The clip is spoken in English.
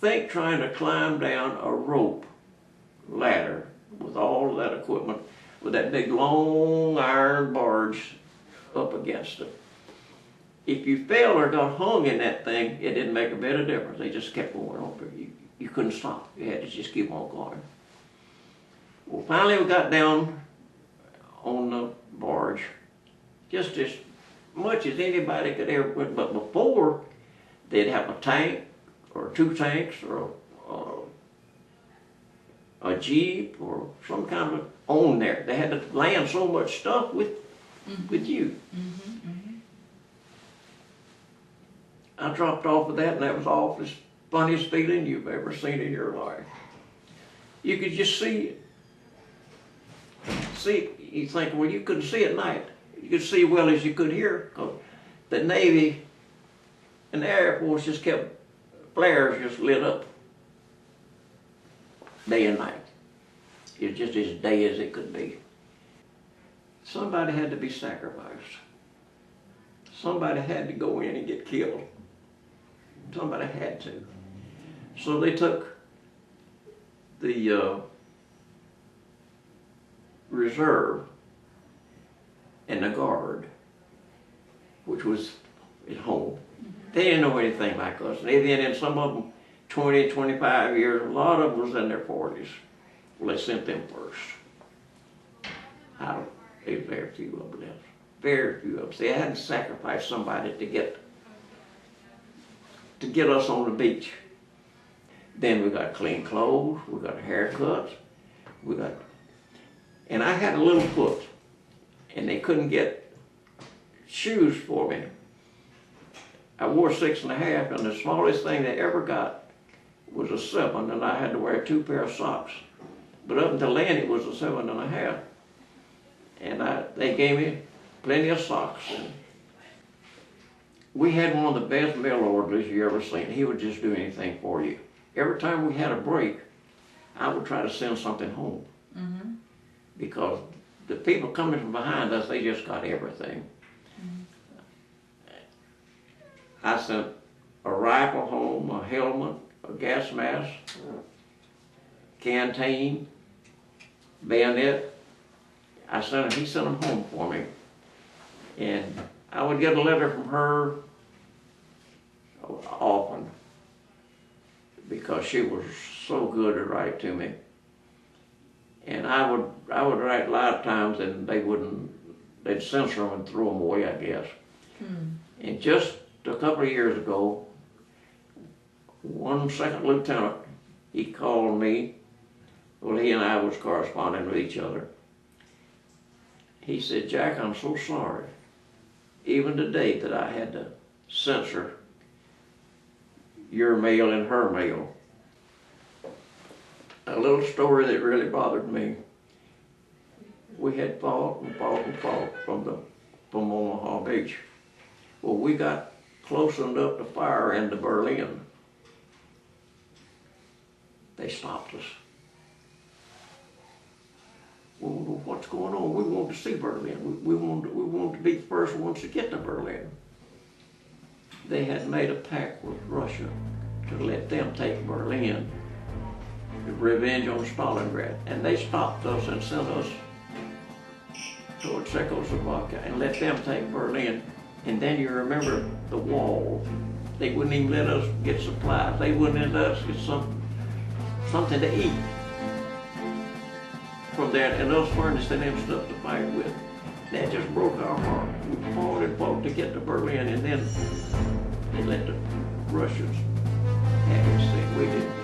think trying to climb down a rope ladder with all of that equipment, with that big long iron barge up against it. If you fell or got hung in that thing, it didn't make a bit of difference. They just kept going over. You couldn't stop. You had to just keep on going. Well, finally we got down on the barge, just as much as anybody could ever, but before they'd have a tank or 2 tanks or a Jeep or some kind of on there. They had to land so much stuff with you. I dropped off of that, and that was all the funniest feeling you've ever seen in your life. You could just see it. You think, well, you couldn't see at night. You could see well as you could hear, because the Navy and the Air Force just kept flares just lit up day and night. It was just as day as it could be. Somebody had to be sacrificed. Somebody had to go in and get killed. Somebody had to. So they took the reserve and the guard, which was at home. They didn't know anything like us. They'd been in, some of them 20, 25 years. A lot of them was in their 40s. Well, they sent them first. There's very few of them left. Very few of them. They hadn't sacrificed somebody to get us on the beach. Then we got clean clothes, we got haircuts, and I had a little foot, and they couldn't get shoes for me. I wore 6.5, and the smallest thing they ever got was a 7, and I had to wear 2 pair of socks. But up until then, it was a 7.5. And they gave me plenty of socks. And we had one of the best mail orderlies you ever seen. He would just do anything for you. Every time we had a break, I would try to send something home. Because the people coming from behind us, they just got everything. I sent a rifle home, a helmet, a gas mask, canteen, bayonet. He sent them home for me. And I would get a letter from her often, because she was so good to write to me. And I would write a lot of times, and they'd censor them and throw them away, I guess. And just a couple of years ago, one second lieutenant, he called me. Well, he and I was corresponding with each other. He said, "Jack, I'm so sorry, even today, that I had to censor your mail and her mail." A little story that really bothered me. We had fought and fought and fought from Omaha Beach. Well, we got close enough to fire into Berlin. They stopped us. Well, what's going on? We want to see Berlin. We want to be the first ones to get to Berlin. They had made a pact with Russia to let them take Berlin, the revenge on Stalingrad. And they stopped us and sent us towards Czechoslovakia and let them take Berlin. And then you remember the wall. They wouldn't even let us get supplies. They wouldn't let us get something to eat from there, and us furnished them stuff to fight with. That just broke our heart. We fought and fought to get to Berlin, and then they let the Russians have it. We didn't.